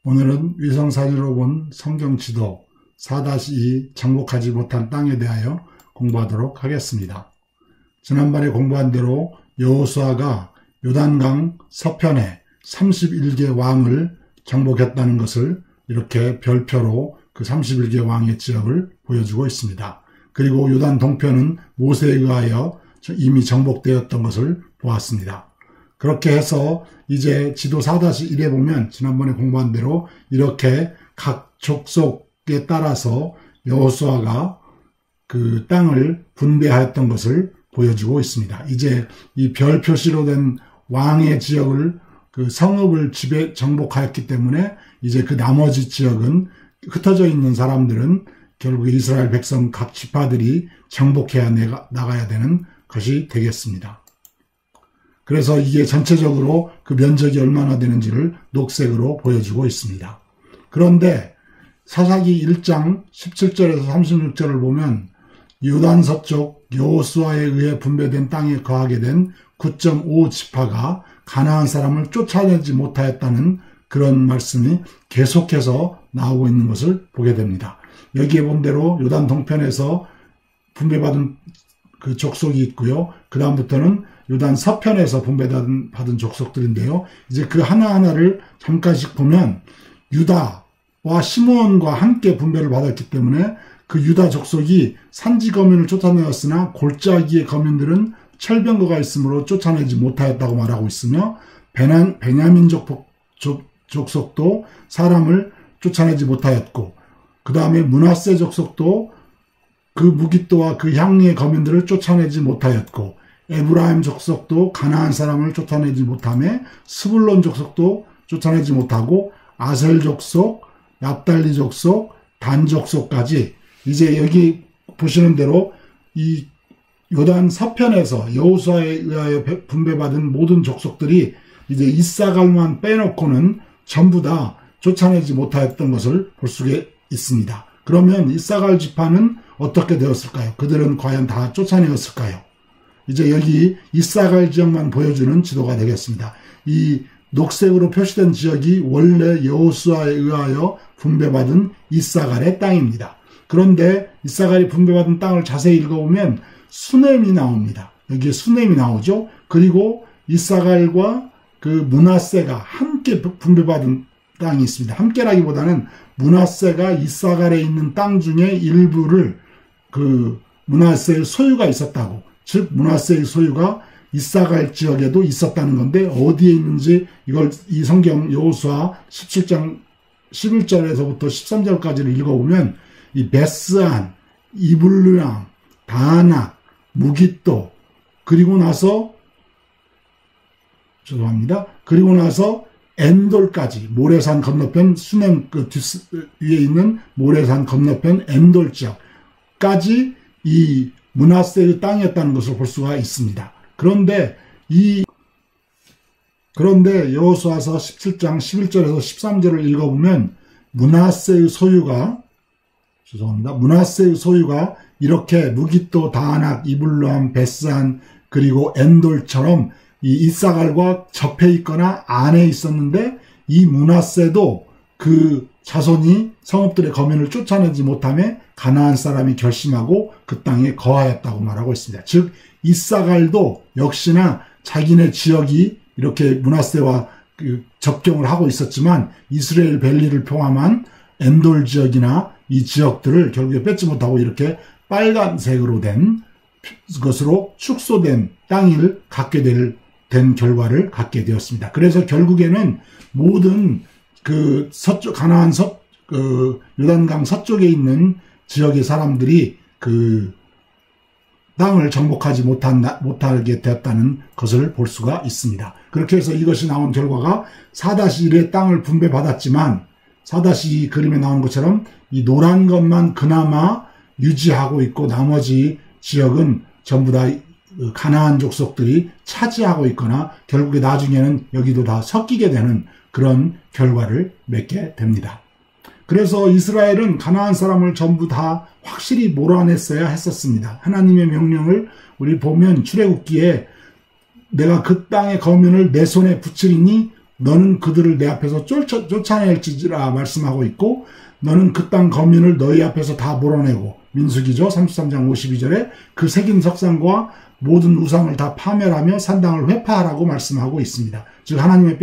오늘은 위성사진으로 본 성경 지도 4-2 정복하지 못한 땅에 대하여 공부하도록 하겠습니다. 지난번에 공부한 대로 여호수아가 요단강 서편에 31개 왕을 정복했다는 것을 이렇게 별표로 그 31개 왕의 지역을 보여주고 있습니다. 그리고 요단 동편은 모세에 의하여 이미 정복되었던 것을 보았습니다. 그렇게 해서 이제 지도 4-1에 보면 지난번에 공부한 대로 이렇게 각 족속에 따라서 여호수아가 그 땅을 분배하였던 것을 보여주고 있습니다. 이제 이 별 표시로 된 왕의 지역을 그 성읍을 정복하였기 때문에 이제 그 나머지 지역은 흩어져 있는 사람들은 결국 이스라엘 백성 각 지파들이 정복해야 나가야 되는 것이 되겠습니다. 그래서 이게 전체적으로 그 면적이 얼마나 되는지를 녹색으로 보여주고 있습니다. 그런데 사사기 1장 17절에서 36절을 보면 요단 서쪽 여호수아에 의해 분배된 땅에 거하게 된 9.5 지파가 가나안 사람을 쫓아내지 못하였다는 그런 말씀이 계속해서 나오고 있는 것을 보게 됩니다. 여기에 본 대로 요단 동편에서 분배받은 그 족속이 있고요. 그 다음부터는 요단 서편에서 분배받은 족속들인데요. 이제 그 하나하나를 잠깐씩 보면 유다와 시므온과 함께 분배를 받았기 때문에 그 유다 족속이 산지 거민을 쫓아내었으나 골짜기의 거민들은 철병거가 있으므로 쫓아내지 못하였다고 말하고 있으며 베냐민 족속도 사람을 쫓아내지 못하였고 그 다음에 므낫세 족속도 그 무깃도와 그 향리의 거민들을 쫓아내지 못하였고 에브라임 족속도 가나안 사람을 쫓아내지 못하며 스불론 족속도 쫓아내지 못하고 아셀 족속, 납달리 족속, 단 족속까지 이제 여기 보시는 대로 이 요단 서편에서 여호수아에 의하여 분배받은 모든 족속들이 이제 이사갈만 빼놓고는 전부 다 쫓아내지 못하였던 것을 볼 수가 있습니다. 그러면 이사갈 지파는 어떻게 되었을까요? 그들은 과연 다 쫓아내었을까요? 이제 여기 이사갈 지역만 보여주는 지도가 되겠습니다. 이 녹색으로 표시된 지역이 원래 여호수아에 의하여 분배받은 이사갈의 땅입니다. 그런데 이사갈이 분배받은 땅을 자세히 읽어보면 수넴이 나옵니다. 여기에 수넴이 나오죠. 그리고 이사갈과 그 므낫세가 함께 분배받은 땅이 있습니다. 함께라기보다는 므낫세가 이사갈에 있는 땅 중에 일부를 그 므낫세의 소유가 있었다고, 즉 므낫세의 소유가 이사갈 지역에도 있었다는 건데 어디에 있는지 이걸 이 성경 여호수아 17장 11절에서부터 13절까지를 읽어보면 이 베스안, 이블르랑, 다낙, 무깃도 그리고 나서 엔돌까지 모래산 건너편 수넴 그 위에 있는 모래산 건너편 엔돌 지역까지 이 므낫세의 땅이었다는 것을 볼 수가 있습니다. 그런데 여호수아서 17장 11절에서 13절을 읽어보면 므낫세의 소유가 이렇게 무깃도, 다낙, 이블루함, 베스안 그리고 엔돌처럼 이 이사갈과 접해 있거나 안에 있었는데 이 므낫세도 그 자손이 성읍들의 거민을 쫓아내지 못하며 가나안 사람이 결심하고 그 땅에 거하였다고 말하고 있습니다. 즉 이사갈도 역시나 자기네 지역이 이렇게 므낫세와 그 접경을 하고 있었지만 이스라엘 밸리를 포함한 엔돌 지역이나 이 지역들을 결국에 뺏지 못하고 이렇게 빨간색으로 된 것으로 축소된 땅을 갖게 된 결과를 갖게 되었습니다. 그래서 결국에는 모든 그 가나안 요단강 서쪽에 있는 지역의 사람들이 그 땅을 정복하지 못하게 되었다는 것을 볼 수가 있습니다. 그렇게 해서 이것이 나온 결과가 4-1의 땅을 분배받았지만 4-2 그림에 나오는 것처럼 이 노란 것만 그나마 유지하고 있고 나머지 지역은 전부 다 가나안 족속들이 차지하고 있거나 결국에 나중에는 여기도 다 섞이게 되는 그런 결과를 맺게 됩니다. 그래서 이스라엘은 가나안 사람을 전부 다 확실히 몰아냈어야 했었습니다. 하나님의 명령을 우리 보면 출애굽기에 내가 그 땅의 거민을 내 손에 붙이리니 너는 그들을 내 앞에서 쫓아낼지라 말씀하고 있고, 너는 그 땅 거민을 너희 앞에서 다 몰아내고, 민수기죠 33장 52절에 그 새긴 석상과 모든 우상을 다 파멸하며 산당을 회파하라고 말씀하고 있습니다. 즉 하나님의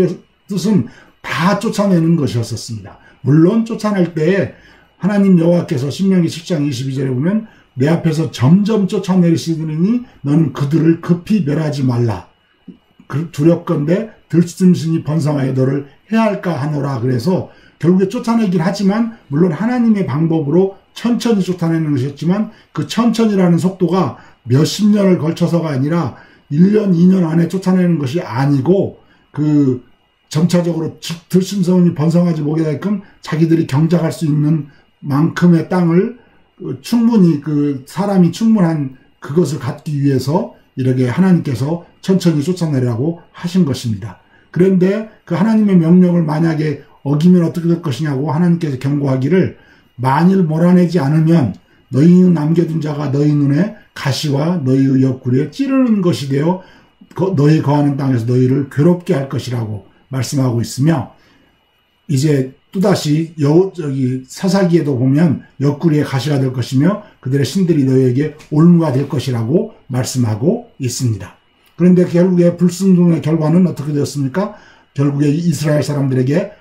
뜻은 다 쫓아내는 것이었습니다. 물론 쫓아낼 때에 하나님 여호와께서 신명기 10장 22절에 보면 내 앞에서 점점 쫓아내시더니 너는 그들을 급히 멸하지 말라. 두렵건대 들짐승이 번성하여 너를 해할까 하노라. 그래서 결국에 쫓아내긴 하지만 물론 하나님의 방법으로 천천히 쫓아내는 것이었지만 그 천천히라는 속도가 몇십 년을 걸쳐서가 아니라 1년, 2년 안에 쫓아내는 것이 아니고 그 점차적으로 들짐승이 번성하지 못하게끔 자기들이 경작할 수 있는 만큼의 땅을 충분히 그 사람이 충분한 그것을 갖기 위해서 이렇게 하나님께서 천천히 쫓아내라고 하신 것입니다. 그런데 그 하나님의 명령을 만약에 어기면 어떻게 될 것이냐고 하나님께서 경고하기를 만일 몰아내지 않으면 너희는 남겨둔 자가 너희 눈에 가시와 너희의 옆구리에 찌르는 것이 되어 너희 거하는 땅에서 너희를 괴롭게 할 것이라고 말씀하고 있으며 이제 또다시 사사기에도 보면 옆구리에 가시가 될 것이며 그들의 신들이 너희에게 올무가 될 것이라고 말씀하고 있습니다. 그런데 결국에 불순종의 결과는 어떻게 되었습니까? 결국에 이스라엘 사람들에게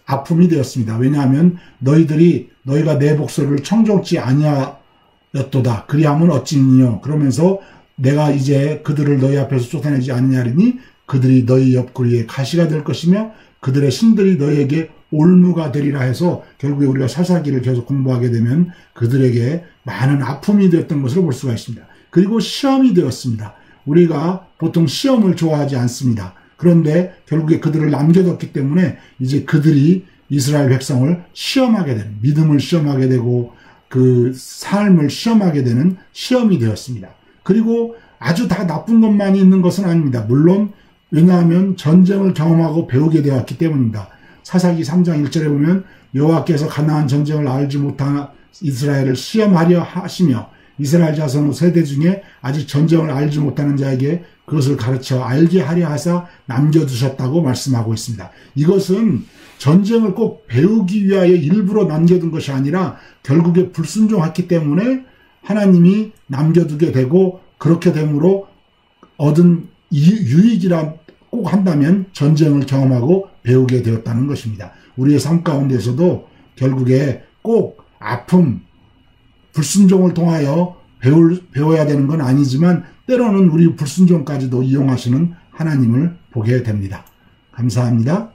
아픔이 되었습니다. 왜냐하면 너희가 내 목소리를 청종치 아니하였도다. 그리하면 어찌니요. 그러면서 내가 이제 그들을 너희 앞에서 쫓아내지 아니하리니 그들이 너희 옆구리에 가시가 될 것이며 그들의 신들이 너희에게 올무가 되리라 해서 결국에 우리가 사사기를 계속 공부하게 되면 그들에게 많은 아픔이 되었던 것을 볼 수가 있습니다. 그리고 시험이 되었습니다. 우리가 보통 시험을 좋아하지 않습니다. 그런데 결국에 그들을 남겨뒀기 때문에 이제 그들이 이스라엘 백성을 시험하게 되는, 믿음을 시험하게 되고 그 삶을 시험하게 되는 시험이 되었습니다. 그리고 아주 다 나쁜 것만이 있는 것은 아닙니다. 물론 왜냐하면 전쟁을 경험하고 배우게 되었기 때문입니다. 사사기 3장 1절에 보면 여호와께서 가나안 전쟁을 알지 못한 이스라엘을 시험하려 하시며 이스라엘 자손 세대 중에 아직 전쟁을 알지 못하는 자에게 그것을 가르쳐 알게 하려 하사 남겨두셨다고 말씀하고 있습니다. 이것은 전쟁을 꼭 배우기 위하여 일부러 남겨둔 것이 아니라 결국에 불순종했기 때문에 하나님이 남겨두게 되고 그렇게 됨으로 얻은 유익이라 꼭 한다면 전쟁을 경험하고 배우게 되었다는 것입니다. 우리의 삶 가운데서도 결국에 꼭 아픔, 불순종을 통하여 배워야 되는 건 아니지만 때로는 우리 불순종까지도 이용하시는 하나님을 보게 됩니다. 감사합니다.